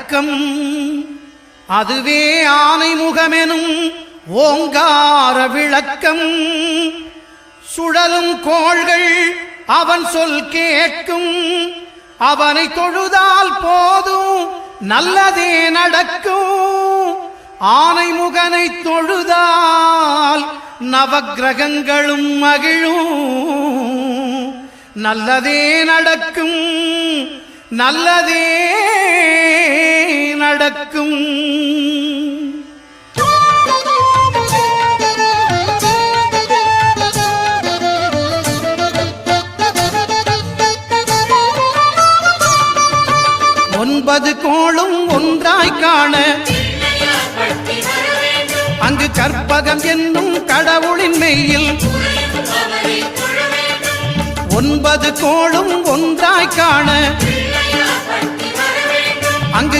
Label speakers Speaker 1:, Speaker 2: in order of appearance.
Speaker 1: அடக்கம். அதுவே ஆனைமுகமெனும் ஓங்கார விளக்கம். சுழலும் கோள்கள் அவன் சொல் கேட்கும். அவனை தொழுதால் போதும் நல்லதே நடக்கும். ஆனைமுகனை தொழுதால் நவக்கிரகங்களும் மகிழும். நல்லதே நடக்கும், நல்லதே நடக்கும். ஒன்பது கோளும் ஒன்றாய் காண அங்கு கற்பகம் என்னும் கடவுளின் மெய்யில். ஒன்பது கோளும் ஒன்றாய் காண அங்கு